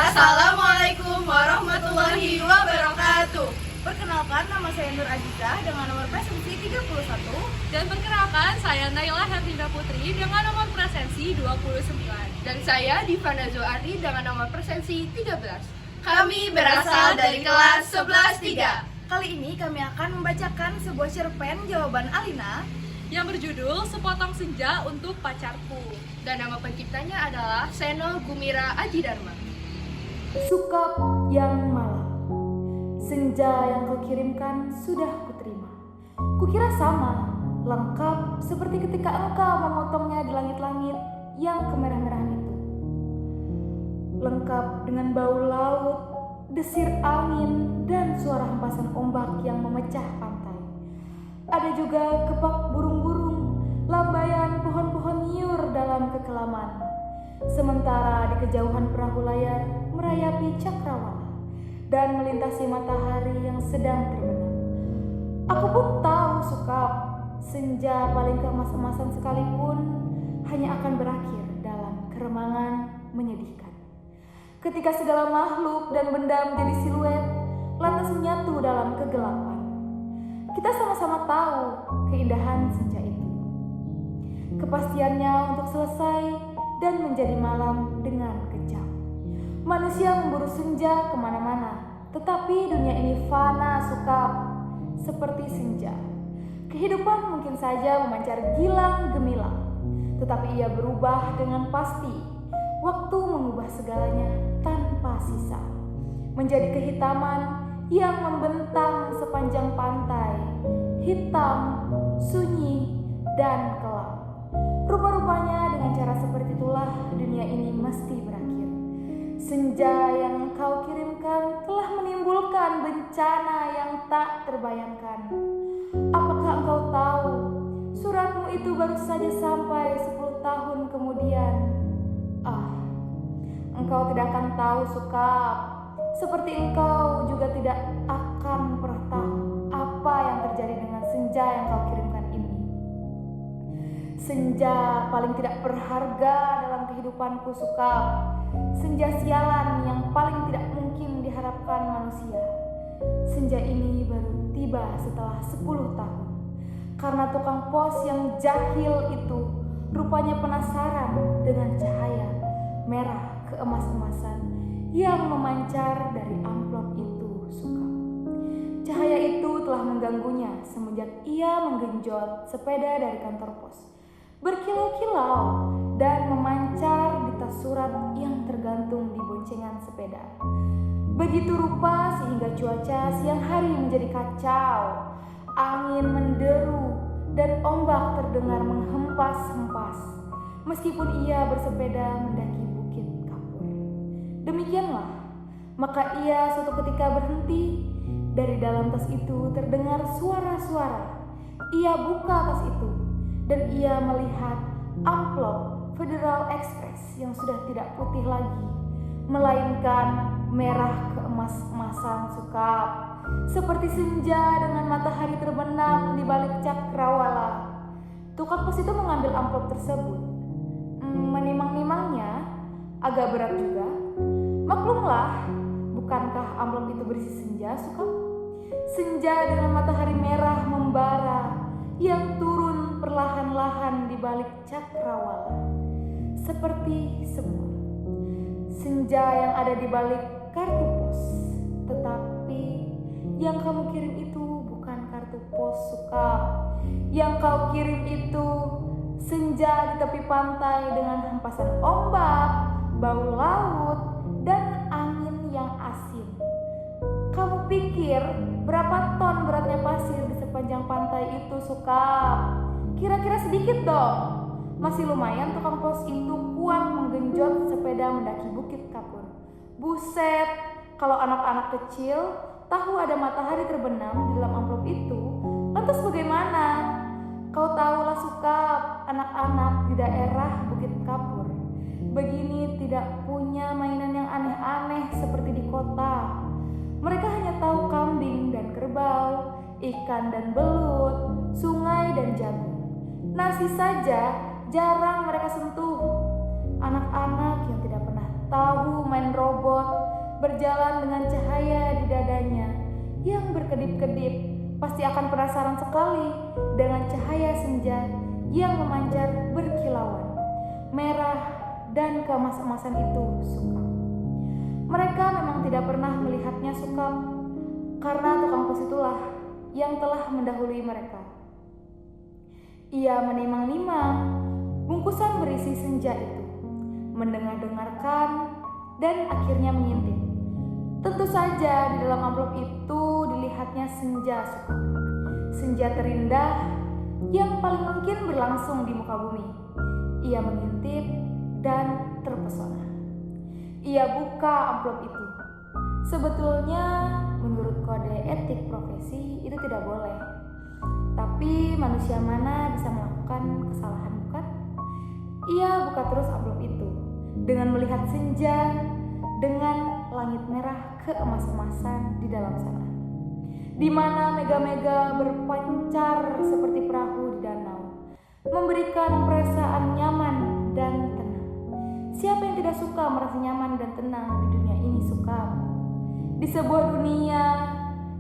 Assalamualaikum warahmatullahi wabarakatuh. Perkenalkan, nama saya Nur Aziza dengan nomor presensi 31. Dan perkenalkan, saya Naila Herlinda Putri dengan nomor presensi 29. Dan saya Divana Zoardi dengan nomor presensi 13. Kami berasal dari kelas 11-3. Kali ini kami akan membacakan sebuah cerpen jawaban Alina yang berjudul Sepotong Senja untuk Pacarku. Dan nama penciptanya adalah Seno Gumira Aji Dharma. Sukap yang malam, senja yang kau kirimkan sudah kuterima. Kukira sama, lengkap seperti ketika engkau memotongnya di langit-langit yang kemerah-merahan itu. Lengkap dengan bau laut, desir angin, dan suara hempasan ombak yang memecah pantai. Ada juga kepak burung-burung, lambaian pohon-pohon nyiur dalam kekelaman. Sementara di kejauhan perahu layar merayapi cakrawala dan melintasi matahari yang sedang terbenam. Aku pun tahu Sukap, senja paling keemas-emasan sekalipun hanya akan berakhir dalam keremangan menyedihkan. Ketika segala makhluk dan benda menjadi siluet, lantas menyatu dalam kegelapan. Kita sama-sama tahu keindahan senja itu. Kepastiannya untuk selesai dan menjadi malam dengan kejam. Manusia memburu senja kemana-mana, tetapi dunia ini fana Sukap, seperti senja. Kehidupan mungkin saja memancar gilang gemilang, tetapi ia berubah dengan pasti. Waktu mengubah segalanya tanpa sisa, menjadi kehitaman yang membentang sepanjang pantai, hitam, sunyi, dan kelam. Rupa-rupanya dengan cara seperti itulah dunia ini mesti berakhir. Senja yang kau kirimkan telah menimbulkan bencana yang tak terbayangkan. Apakah engkau tahu, suratmu itu baru saja sampai 10 tahun kemudian. Engkau tidak akan tahu Sukap, seperti engkau juga tidak akan pernah tahu apa yang terjadi dengan senja yang kau kirimkan ini. Senja paling tidak berharga dalam kehidupanku Sukap. Senja sialan yang paling tidak mungkin diharapkan manusia. Senja ini baru tiba setelah 10 tahun. Karena tukang pos yang jahil itu rupanya penasaran dengan cahaya merah keemas-emasan yang memancar dari amplop itu Sukap. Cahaya itu telah mengganggunya semenjak ia menggenjot sepeda dari kantor pos, berkilau-kilau dan memancar di tas surat yang tergantung di boncengan sepeda. Begitu rupa sehingga cuaca siang hari menjadi kacau, angin menderu dan ombak terdengar menghempas-hempas meskipun ia bersepeda mendaki bukit kapur. Demikianlah, maka ia suatu ketika berhenti. Dari dalam tas itu terdengar suara-suara. Ia buka tas itu dan ia melihat amplop Federal Express yang sudah tidak putih lagi, melainkan merah keemas-emasan Sukap, seperti senja dengan matahari terbenam di balik cakrawala. Tukang pos itu mengambil amplop tersebut. Menimang-nimangnya agak berat juga. Maklumlah, bukankah amplop itu berisi senja Sukap? Senja dengan matahari merah membara yang turun perlahan-lahan di balik cakrawala, seperti semua. Senja yang ada di balik kartu pos, tetapi yang kamu kirim itu bukan kartu pos Sukap. Yang kau kirim itu senja di tepi pantai dengan hempasan ombak, bau laut, dan angin yang asin. Kamu pikir berapa ton beratnya pasir di sepanjang pantai itu Sukap? Kira-kira sedikit dong. Masih lumayan tukang pos itu kuat menggenjot sepeda mendaki bukit kapur. Buset, kalau anak-anak kecil tahu ada matahari terbenam di dalam amplop itu, lantas bagaimana? Kau tahulah Sukap, anak-anak di daerah bukit kapur begini tidak punya mainan yang aneh-aneh seperti di kota. Mereka hanya tahu kambing dan kerbau, ikan dan belut, sungai dan jagung. Nasi saja jarang mereka sentuh. Anak-anak yang tidak pernah tahu main robot berjalan dengan cahaya di dadanya yang berkedip-kedip pasti akan penasaran sekali dengan cahaya senja yang memancar berkilauan, merah dan keemas-emasan itu sukam. Mereka memang tidak pernah melihatnya sukam, karena tukang pos itulah yang telah mendahului mereka. Ia menimang-nimang bungkusan berisi senja itu, mendengar-dengarkan, dan akhirnya mengintip. Tentu saja di dalam amplop itu dilihatnya senja sukam, senja terindah yang paling mungkin berlangsung di muka bumi. Ia mengintip dan terpesona. Ia buka amplop itu. Sebetulnya menurut kode etik profesi itu tidak boleh. Tapi manusia mana bisa melakukan kesalahan, bukan? Ia buka terus amplop itu dengan melihat senja dengan langit merah keemas-emasan di dalam sana, di mana mega-mega berpancar seperti perahu di danau, memberikan perasaan nyaman dan tenang. Siapa yang tidak suka merasa nyaman dan tenang di dunia ini suka? Di sebuah dunia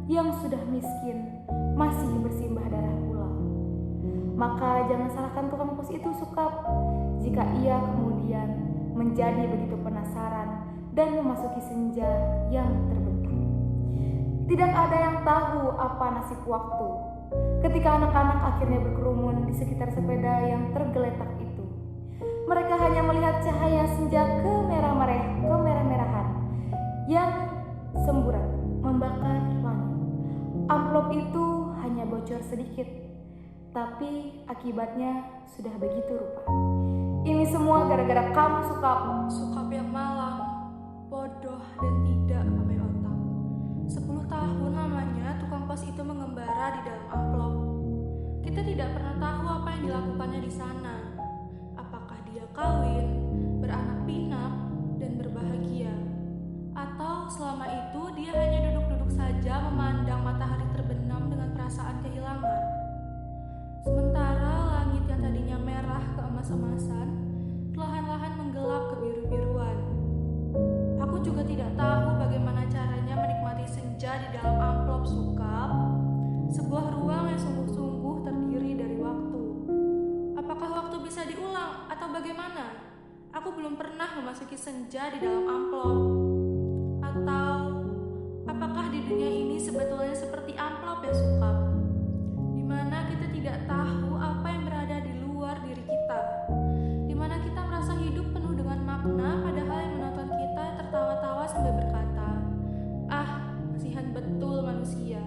yang sudah miskin, masih bersimbah darah pula. Maka jangan salahkan tukang pos itu sukap jika ia kemudian menjadi begitu penasaran dan memasuki senja yang terbentang. Tidak ada yang tahu apa nasib waktu ketika anak-anak akhirnya berkerumun di sekitar sepeda yang tergeletak itu. Mereka hanya melihat cahaya senja kemerah-merahan yang semburat membakar langit. Amplop itu hanya bocor sedikit, tapi akibatnya sudah begitu rupa. Ini semua gara-gara kamu, Sukap. Sukap yang malang, bodoh dan tidak pakai otak. 10 tahun lamanya tukang pos itu mengembara di dalam amplop. Kita tidak pernah tahu apa yang dilakukannya di sana. Apakah dia kawin, beranak pinak, dan berbahagia, atau selama itu dia hanya duduk-duduk saja memandang matahari terbenam dengan perasaan kehilangan. Sementara langit yang tadinya merah keemas-emasan perlahan-lahan menggelap ke biru-biruan. Aku juga tidak tahu bagaimana caranya menikmati senja di dalam amplop sukap, sebuah ruang yang sungguh-sungguh terdiri dari waktu. Apakah waktu bisa diulang atau bagaimana? Aku belum pernah memasuki senja di dalam amplop. Atau apakah di dunia ini sebetulnya seperti amplop ya sukap, di mana kita tidak tahu apa yang berada di luar diri kita, di mana kita merasa hidup penuh dengan makna, padahal yang menonton kita tertawa-tawa sambil berkata, "Ah, kasihan betul manusia."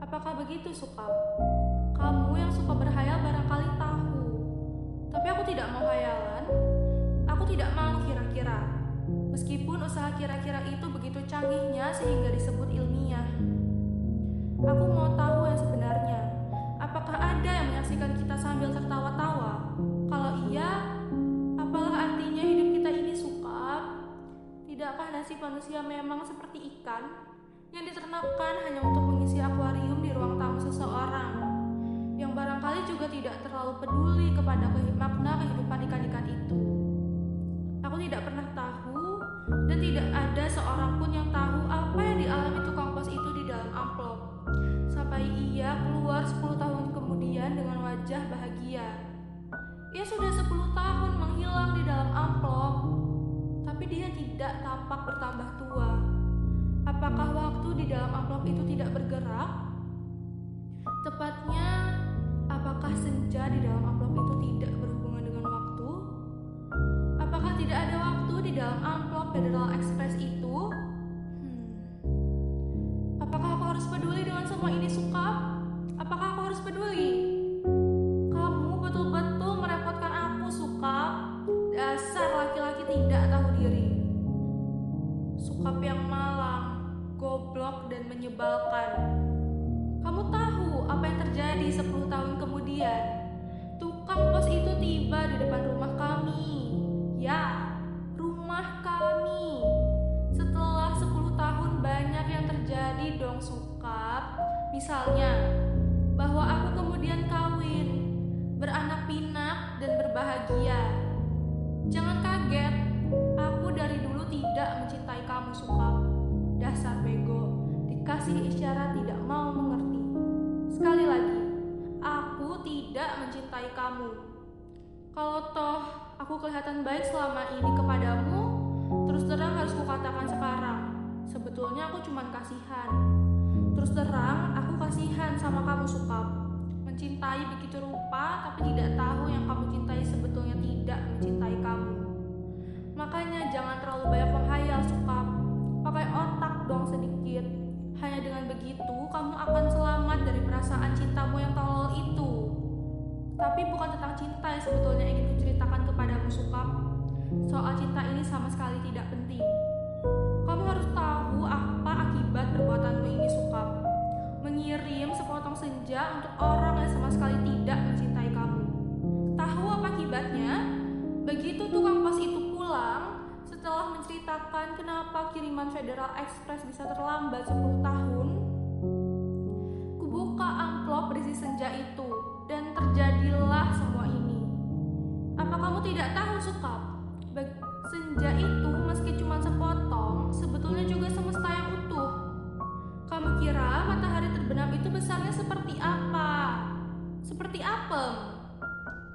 Apakah begitu sukap? Kamu yang suka berhayal barangkali tahu, tapi aku tidak mau hayalan. Aku tidak mau kira-kira. Meskipun usaha kira-kira itu begitu canggihnya sehingga disebut ilmiah. Aku mau tahu yang sebenarnya. Apakah ada yang menyaksikan kita sambil tertawa-tawa? Kalau iya, apalah artinya hidup kita ini sukap? Tidakkah nasib manusia memang seperti ikan yang diternakkan hanya untuk mengisi akuarium di ruang tamu seseorang, yang barangkali juga tidak terlalu peduli kepada makna kehidupan ikan-ikan itu? Aku tidak pernah tahu, dan tidak ada seorang pun yang tahu apa yang dialami tukang pos itu di dalam amplop, sampai ia keluar 10 tahun kemudian dengan wajah bahagia. Ia sudah 10 tahun menghilang di dalam amplop, tapi dia tidak tampak bertambah tua. Apakah waktu di dalam amplop itu tidak bergerak? Tepatnya, apakah senja di dalam amplop itu tidak berhubungan dengan waktu? Apakah tidak ada waktu di dalam amplop Federal Express itu? Apakah aku harus peduli dengan semua ini sukap? Apakah aku harus peduli? Kamu betul-betul merepotkan aku sukap. Dasar laki-laki tidak tahu diri. Sukap yang malang, goblok dan menyebalkan. Kamu tahu apa yang terjadi 10 tahun kemudian? Tukang pos itu tiba di depan rumah kami. Ya, rumah kami. Setelah 10 tahun banyak yang terjadi dong sukap. Misalnya, bahwa aku kemudian kawin, beranak pinak dan berbahagia. Jangan kaget, aku dari dulu tidak mencintai kamu sukap. kasih isyarat tidak mau mengerti. Sekali lagi, aku tidak mencintai kamu. Kalau toh aku kelihatan baik selama ini kepadamu, terus terang harus kukatakan sekarang, sebetulnya aku cuma kasihan. Terus terang, aku kasihan sama kamu, Sukap. Mencintai begitu rupa, tapi tidak tahu yang kamu cintai sebetulnya tidak mencintai kamu. Makanya jangan terlalu banyak menghayal, Sukap. Pakai otak dong sedikit. Hanya dengan begitu, kamu akan selamat dari perasaan cintamu yang tolol itu. Tapi bukan tentang cinta yang sebetulnya ingin kuceritakan kepadamu, Sukap. Soal cinta ini sama sekali tidak penting. Kamu harus tahu apa akibat perbuatanmu ini, Sukap. Mengirim sepotong senja untuk orang yang sama sekali tidak mencintai kamu. Tahu apa akibatnya? Begitu tukang pos itu pulang, setelah menceritakan kenapa kiriman Federal Express bisa terlambat 10 tahun, kubuka amplop berisi senja itu dan terjadilah semua ini. Apa kamu tidak tahu, Sukap? Senja itu meski cuma sepotong, sebetulnya juga semesta yang utuh. Kamu kira matahari terbenam itu besarnya seperti apa? Seperti apem.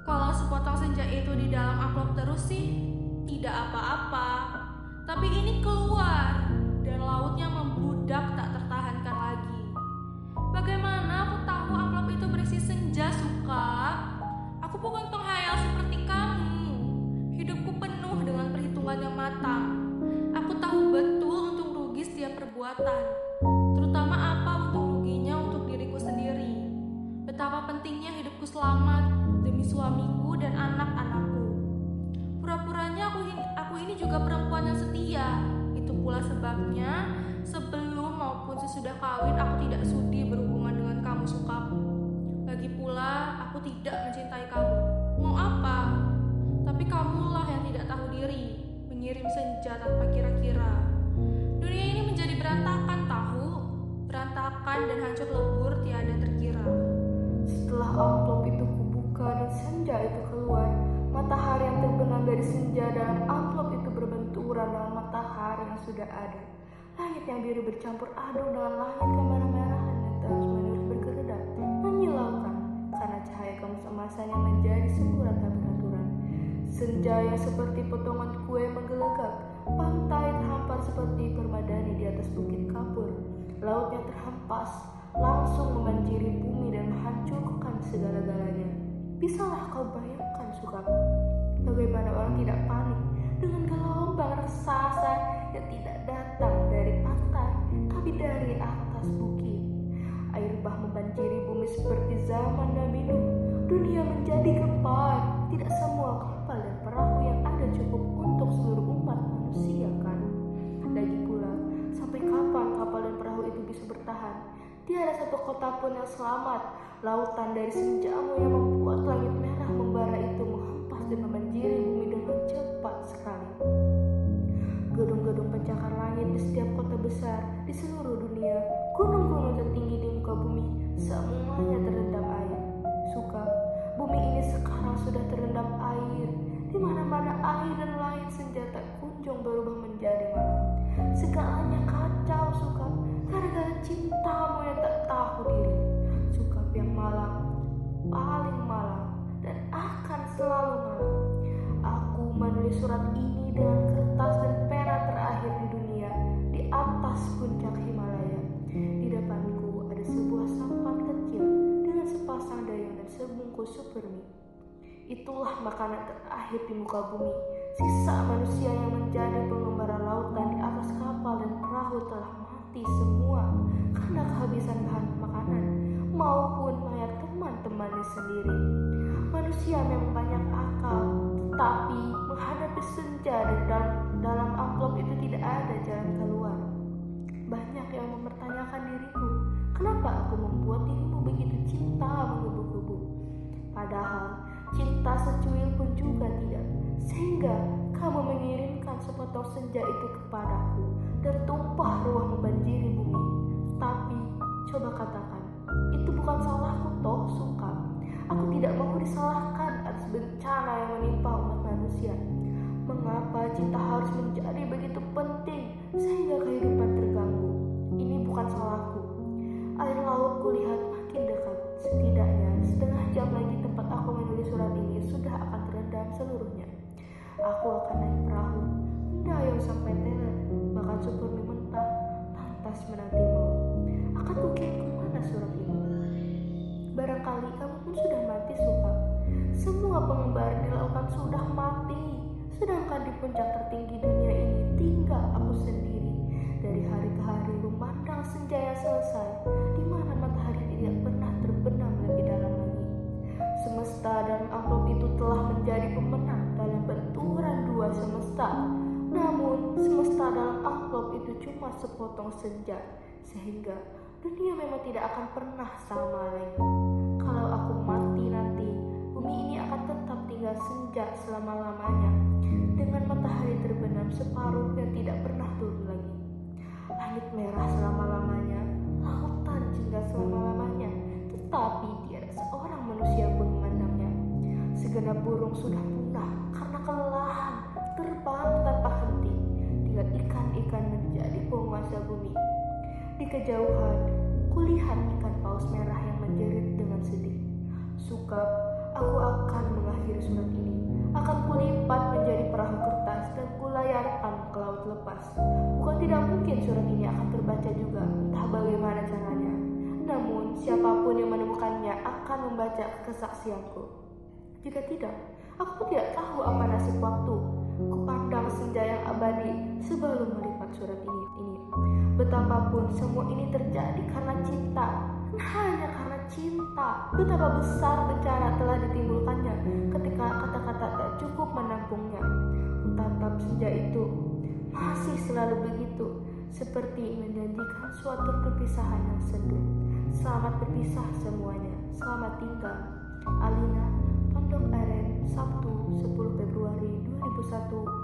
Kalau sepotong senja itu di dalam amplop terus sih, tidak apa-apa. Tapi ini keluar, dan lautnya membludak tak tertahankan lagi. Bagaimana aku tahu amplop itu berisi senja, Sukap? Aku bukan penghayal seperti kamu. Hidupku penuh dengan perhitungan yang matang. Aku tahu betul untung rugi setiap perbuatan, terutama apa untung ruginya untuk diriku sendiri. Betapa pentingnya hidupku selamat demi suamiku dan anak-anakku. Pura-puranya aku ini juga perempuan yang setia. Itu pula sebabnya sebelum maupun sesudah kawin aku tidak sudi berhubungan dengan kamu, Sukap. Lagi pula aku tidak mencintai kamu. Mau apa? Tapi kamulah yang tidak tahu diri, mengirim senja tanpa kira-kira. Dunia ini menjadi berantakan tahu, berantakan dan hancur lebur tiada terkira. Setelah amplop itu kubuka dan senja itu keluar, matahari yang terbenam dari senja dalam amplop itu berbenturan dengan matahari yang sudah ada. Langit yang biru bercampur aduk dengan langit kemerah-merahan dan terus-menerus bergeledak, menyilaukan karena cahaya keemasannya menjadi semburat tak beraturan. Senja yang seperti potongan kue menggelegak, pantai terhampar seperti permadani di atas bukit kapur. Laut yang terhempas langsung membanjiri bumi dan menghancurkan segala-galanya. Bisalah kau bayangkan, Sukap, bagaimana orang tidak panik dengan gelombang raksasa yang tidak datang dari pantai, tapi dari atas bukit. Air bah membanjiri bumi seperti zaman Nabi Nuh. Dunia menjadi gempar. Tidak semua kapal dan perahu yang ada cukup untuk seluruh umat manusia, kan? Lagi pula, sampai kapan kapal dan perahu itu bisa bertahan? Tiada satu kota pun yang selamat. Lautan dari senjamu yang membuat langit merah membara itu menghempas dan membanjiri bumi dengan cepat sekali. Gedung-gedung pencakar langit di setiap kota besar di seluruh dunia, gunung-gunung tertinggi di muka bumi, semuanya terendam air. Sukap, bumi ini sekarang sudah terendam air. Di mana-mana air dan langit senja tak kunjung berubah menjadi malam. Segalanya kacau, Sukap, gara-gara cintamu yang tak tahu diri. Sukap yang malam, paling malam, dan akan selalu malam. Aku menulis surat ini dengan kertas dan pena terakhir di dunia di atas puncak Himalaya. Di depanku ada sebuah sampan kecil dengan sepasang dayung dan sebungkus supermi. Itulah makanan terakhir di muka bumi. Sisa manusia yang menjadi pengembara lautan di atas kapal dan perahu telah mati semua karena kehabisan bahan makanan maupun mayat teman-temannya sendiri. Manusia memang banyak akal, tetapi menghadapi senja dan dalam amplop itu tidak ada jalan keluar. Banyak yang mempertanyakan diriku, kenapa aku membuat dirimu begitu cinta menggebu-gebu? Padahal cinta secuil pun juga tidak, sehingga kamu mengirimkan sepotong senja itu kepadaku dan tumpah ruah membanjiri bumi. Tapi coba katakan, itu bukan salahku toh, Sukap. Aku tidak mau disalahkan atas bencana yang menimpa umat manusia. Mengapa cinta harus menjadi begitu penting sehingga kehidupan terganggu? Ini bukan salahku. supermi mentah, lantas menantimu. Akan kukirim kemana surat ini? Barangkali kamu pun sudah mati, Sukab. Semua pengembara di lautan sudah mati, sedangkan di puncak tertinggi dunia ini tinggal aku sendiri. Dari hari ke hari memandang senja yang selesai, di mana matahari tidak pernah terbenam lebih dalam lagi. Semesta dalam amplop itu telah menjadi pemenang dalam benturan dua semesta. Namun semesta dalam amplop itu cuma sepotong senja, sehingga dunia memang tidak akan pernah sama lagi. Kalau aku mati nanti, bumi ini akan tetap tinggal senja selama-lamanya, dengan matahari terbenam separuh yang tidak pernah turun lagi. Langit merah selama-lamanya, lautan jingga selama-lamanya, tetapi tiada seorang manusia pun memandangnya. Segenap burung sudah punah karena kelelahan terbang tanpa henti, tinggal ikan-ikan menjadi penguasa bumi. Di kejauhan, kulihat ikan paus merah yang menjerit dengan sedih. Sukab, aku akan mengakhiri surat ini. Akan kulipat menjadi perahu kertas dan kulayarkan ke laut lepas. Bukan tidak mungkin surat ini akan terbaca juga, entah bagaimana caranya. Namun, siapapun yang menemukannya akan membaca kesaksianku. Jika tidak, aku pun tidak tahu apa nasib waktu. Kupandang senja yang abadi sebelum melipat surat ini. Betapapun semua ini terjadi karena cinta, hanya karena cinta. Betapa besar bencana telah ditimbulkannya ketika kata-kata tak cukup menampungnya. Kutatap senja itu masih selalu begitu, seperti menjanjikan suatu perpisahan yang sendu. Selamat berpisah semuanya, selamat tinggal. Alina, Pondok Aren, Sabtu 10 Februari 2001.